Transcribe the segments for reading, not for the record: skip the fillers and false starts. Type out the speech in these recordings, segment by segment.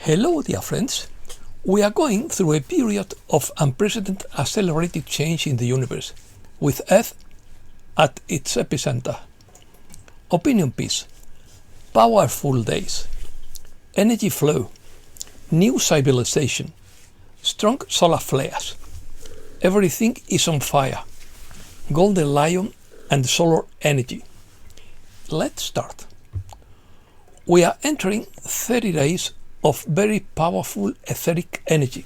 Hello, dear friends. We are going through a period of unprecedented accelerated change in the universe, with Earth at its epicenter. Opinion piece, powerful days, energy flow, new civilization, strong solar flares. Everything is on fire. Golden lion and solar energy. Let's start. We are entering 30 days of very powerful etheric energy,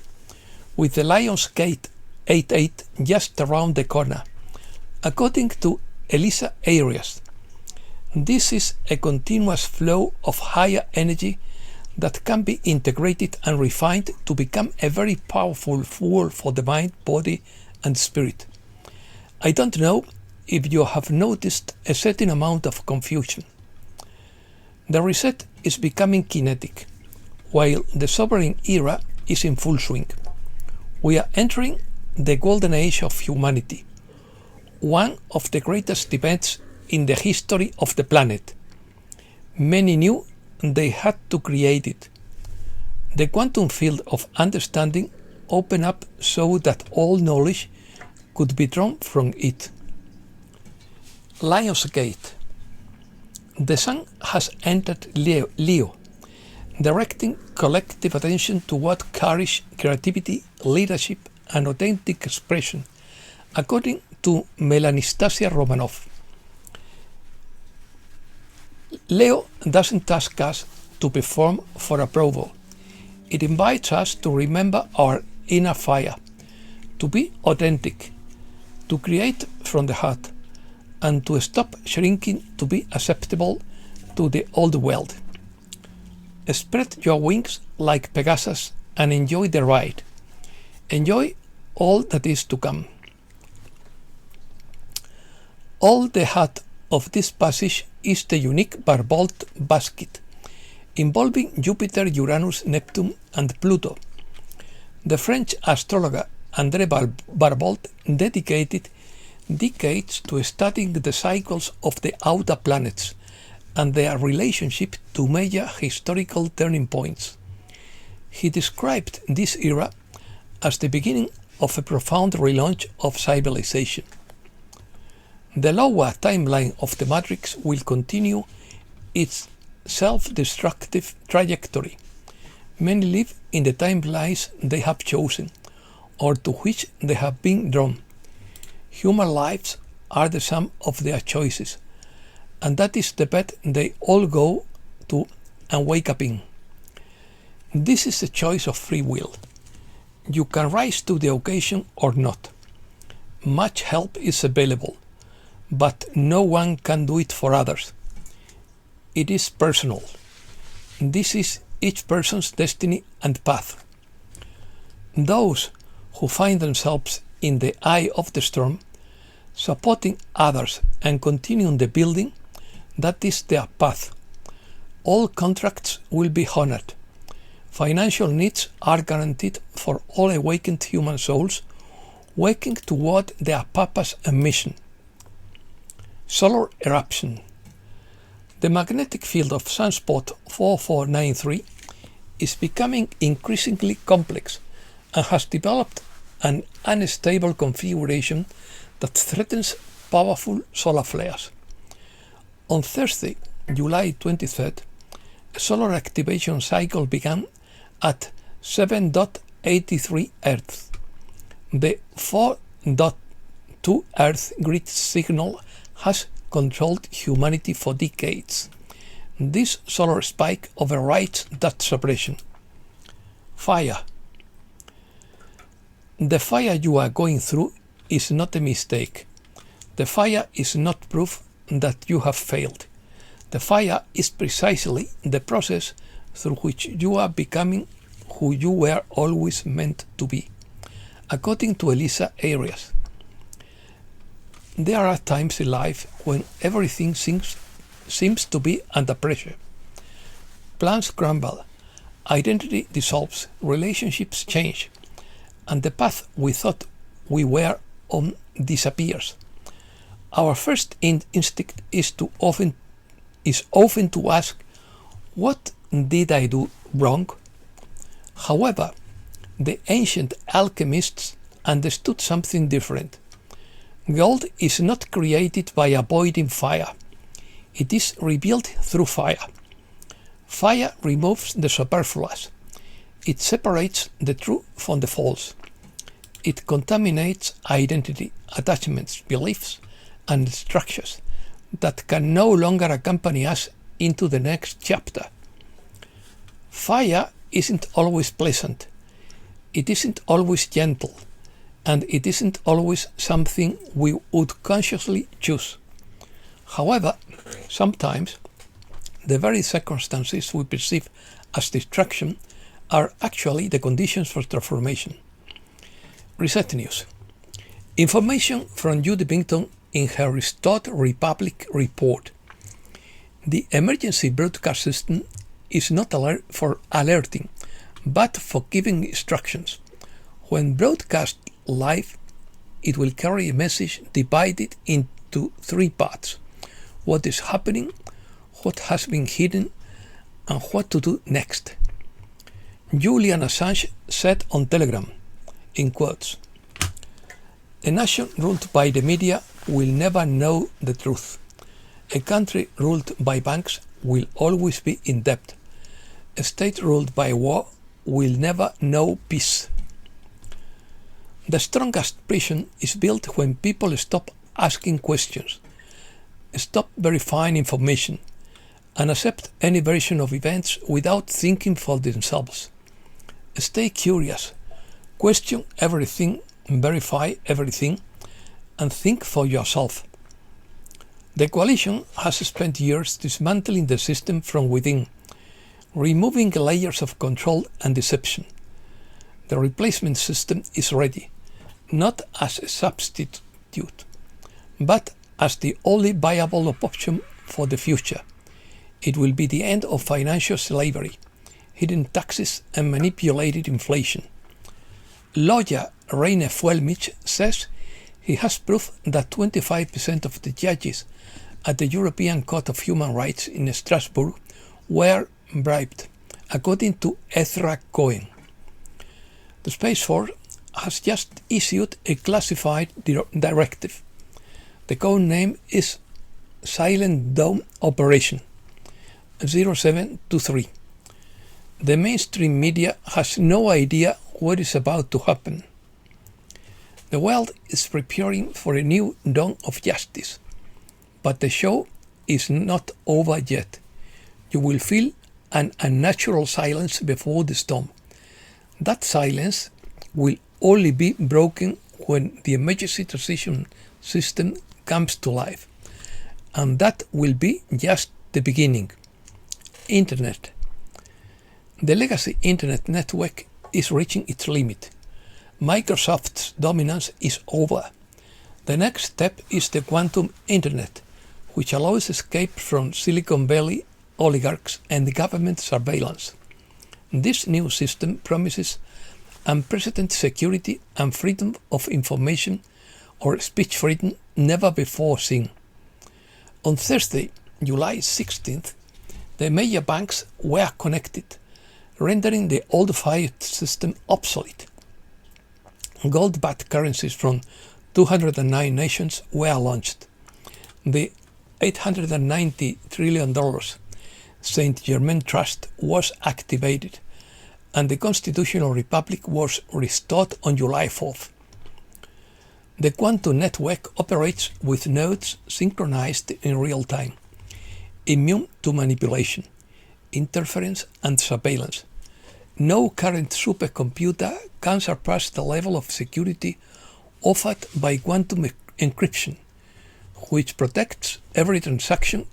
with the Lion's Gate 88 just around the corner. According to Elisa Arias, this is a continuous flow of higher energy that can be integrated and refined to become a very powerful fuel for the mind, body, and spirit. I don't know if you have noticed a certain amount of confusion. The reset is becoming kinetic, while the sovereign era is in full swing. We are entering the golden age of humanity, one of the greatest events in the history of the planet. Many knew they had to create it. The quantum field of understanding opened up so that all knowledge could be drawn from it. Lion's Gate. The sun has entered Leo, directing collective attention toward courage, creativity, leadership, and authentic expression, according to Melanistasia Romanov. Leo doesn't ask us to perform for approval. It invites us to remember our inner fire, to be authentic, to create from the heart, and to stop shrinking to be acceptable to the old world. Spread your wings like Pegasus and enjoy the ride. Enjoy all that is to come. All the heart of this passage is the unique Barbault basket, involving Jupiter, Uranus, Neptune, and Pluto. The French astrologer André Barbault dedicated decades to studying the cycles of the outer planets and their relationship to major historical turning points. He described this era as the beginning of a profound relaunch of civilization. The lower timeline of the matrix will continue its self-destructive trajectory. Many live in the timelines they have chosen, or to which they have been drawn. Human lives are the sum of their choices, and that is the bed they all go to and wake up in. This is a choice of free will. You can rise to the occasion or not. Much help is available, but no one can do it for others. It is personal. This is each person's destiny and path. Those who find themselves in the eye of the storm, supporting others and continuing the building, that is their path. All contracts will be honored. Financial needs are guaranteed for all awakened human souls working toward their purpose and mission. Solar eruption. The magnetic field of sunspot 4493 is becoming increasingly complex and has developed an unstable configuration that threatens powerful solar flares. On Thursday, July 23rd, a solar activation cycle began at 7.83 Earth. The 4.2 Earth grid signal has controlled humanity for decades. This solar spike overrides that suppression. Fire. The fire you are going through is not a mistake. The fire is not proof that you have failed. The fire is precisely the process through which you are becoming who you were always meant to be, according to Elisa Arias. There are times in life when everything seems to be under pressure. Plans crumble, identity dissolves, relationships change, and the path we thought we were on disappears. Our first instinct is often to ask, what did I do wrong? However, the ancient alchemists understood something different. Gold is not created by avoiding fire. It is revealed through fire. Fire removes the superfluous. It separates the true from the false. It contaminates identity, attachments, beliefs, and structures that can no longer accompany us into the next chapter. Fire isn't always pleasant. It isn't always gentle. And it isn't always something we would consciously choose. However, sometimes the very circumstances we perceive as destruction are actually the conditions for transformation. Reset News. Information from Judy Bington in her Restored Republic report. The emergency broadcast system is not alert for alerting, but for giving instructions. When broadcast live, it will carry a message divided into three parts: what is happening, what has been hidden, and what to do next. Julian Assange said on Telegram, in quotes, "A nation ruled by the media will never know the truth. A country ruled by banks will always be in debt. A state ruled by war will never know peace." The strongest prison is built when people stop asking questions, stop verifying information, and accept any version of events without thinking for themselves. Stay curious, question everything, verify everything, and think for yourself. The coalition has spent years dismantling the system from within, removing layers of control and deception. The replacement system is ready, not as a substitute, but as the only viable option for the future. It will be the end of financial slavery, hidden taxes, and manipulated inflation. Lawyer Rainer Fuellmich says he has proof that 25% of the judges at the European Court of Human Rights in Strasbourg were bribed, according to Ezra Cohen. The Space Force has just issued a classified directive. The code name is Silent Dome Operation 0723. The mainstream media has no idea what is about to happen. The world is preparing for a new dawn of justice, but the show is not over yet. You will feel an unnatural silence before the storm. That silence will only be broken when the emergency transition system comes to life. And that will be just the beginning. Internet. The legacy Internet network is reaching its limit. Microsoft's dominance is over. The next step is the quantum Internet, which allows escape from Silicon Valley oligarchs and government surveillance. This new system promises unprecedented security and freedom of information, or speech freedom, never before seen. On Thursday, July 16th, the major banks were connected, rendering the old fiat system obsolete. Gold-backed currencies from 209 nations were launched. The $890 trillion Saint Germain Trust was activated, and the Constitutional Republic was restored on July 4th. The quantum network operates with nodes synchronized in real time, immune to manipulation, interference, and surveillance. No current supercomputer can surpass the level of security offered by quantum encryption, which protects every transaction,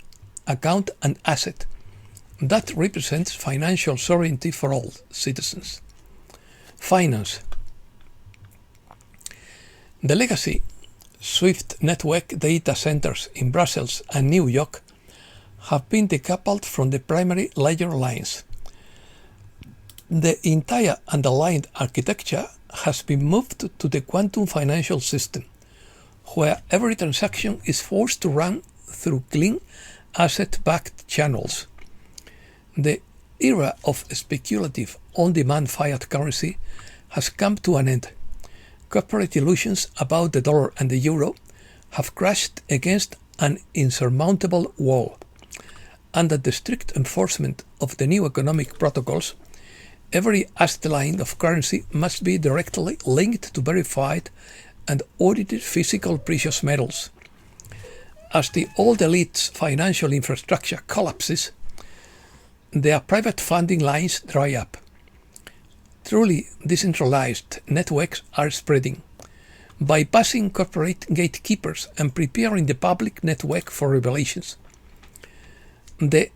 account, and asset. That represents financial sovereignty for all citizens. Finance. The legacy SWIFT network data centers in Brussels and New York have been decoupled from the primary ledger lines. The entire underlying architecture has been moved to the quantum financial system, where every transaction is forced to run through clean, asset-backed channels. The era of speculative, on-demand fiat currency has come to an end. Corporate illusions about the dollar and the euro have crashed against an insurmountable wall. Under the strict enforcement of the new economic protocols, every asset line of currency must be directly linked to verified and audited physical precious metals. As the old elite's financial infrastructure collapses, their private funding lines dry up. Truly decentralized networks are spreading, bypassing corporate gatekeepers and preparing the public network for revelations. They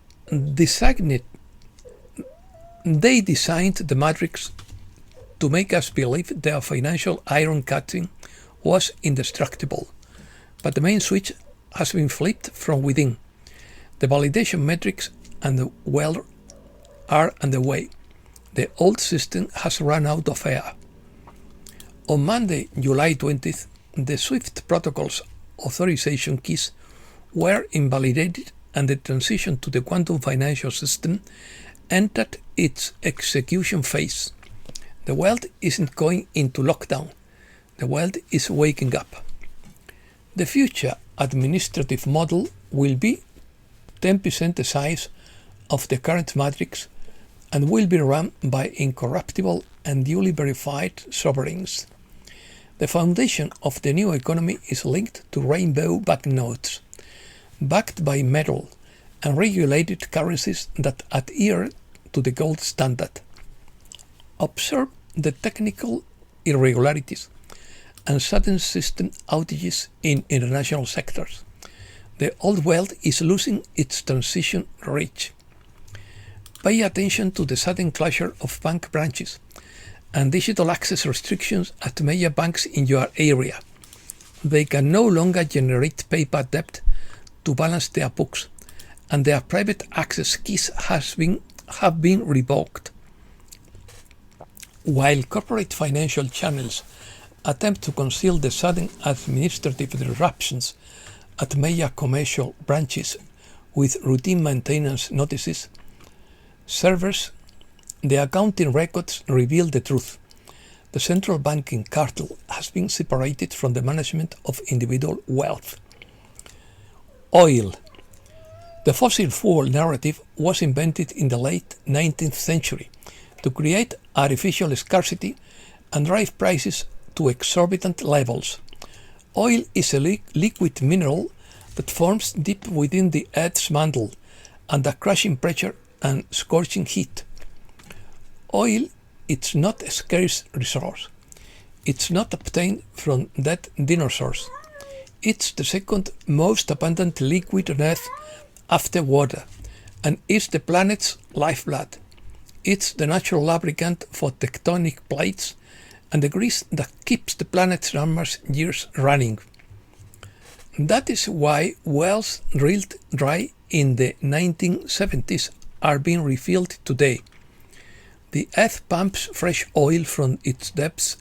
designed the matrix to make us believe their financial iron cutting was indestructible, but the main switch has been flipped from within. The validation metrics and the well are underway. The old system has run out of air. On Monday, July 20th, the SWIFT protocol's authorization keys were invalidated and the transition to the quantum financial system entered its execution phase. The world isn't going into lockdown. The world is waking up. The future administrative model will be 10% the size of the current matrix and will be run by incorruptible and duly verified sovereigns. The foundation of the new economy is linked to rainbow banknotes, backed by metal and regulated currencies that adhere to the gold standard. Observe the technical irregularities and sudden system outages in international sectors. The old world is losing its transition reach. Pay attention to the sudden closure of bank branches and digital access restrictions at major banks in your area. They can no longer generate paper debt to balance their books, and their private access keys have been revoked. While corporate financial channels attempt to conceal the sudden administrative disruptions at major commercial branches with routine maintenance notices, the accounting records reveal the truth. The central banking cartel has been separated from the management of individual wealth. Oil. The fossil fuel narrative was invented in the late 19th century to create artificial scarcity and drive prices to exorbitant levels. Oil is a liquid mineral that forms deep within the Earth's mantle under crushing pressure and scorching heat. Oil is not a scarce resource. It's not obtained from dead dinosaurs. It's the second most abundant liquid on Earth after water, and it's the planet's lifeblood. It's the natural lubricant for tectonic plates and the grease that keeps the planet's numerous years running. That is why wells drilled dry in the 1970s are being refilled today. The Earth pumps fresh oil from its depths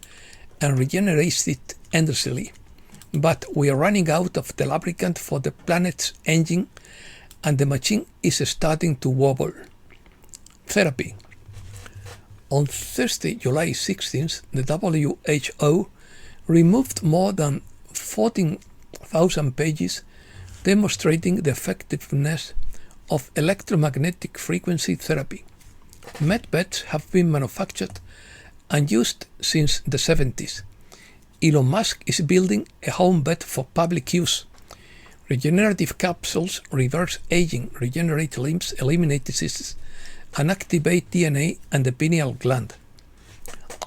and regenerates it endlessly. But we are running out of the lubricant for the planet's engine, and the machine is starting to wobble. Therapy. On Thursday, July 16th, the WHO removed more than 14,000 pages demonstrating the effectiveness of electromagnetic frequency therapy. Medbeds have been manufactured and used since the 70s. Elon Musk is building a home bed for public use. Regenerative capsules reverse aging, regenerate limbs, eliminate diseases, and activate DNA and the pineal gland.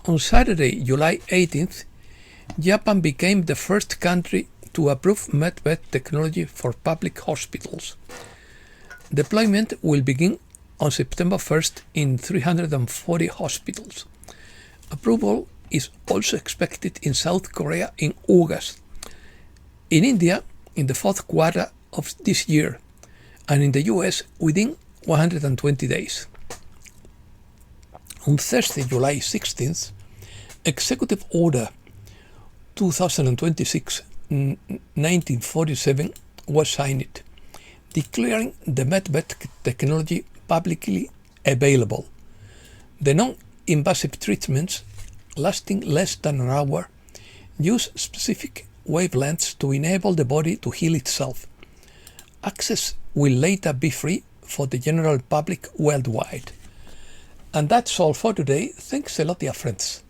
On Saturday, July 18th, Japan became the first country to approve Medbed technology for public hospitals. Deployment will begin on September 1st in 340 hospitals. Approval is also expected in South Korea in August, in India in the fourth quarter of this year, and in the US within 120 days. On Thursday, July 16th, Executive Order 2026-1947 was signed, declaring the Medbed technology publicly available. The non-invasive treatments, lasting less than an hour, use specific wavelengths to enable the body to heal itself. Access will later be free for the general public worldwide. And that's all for today. Thanks a lot, dear friends.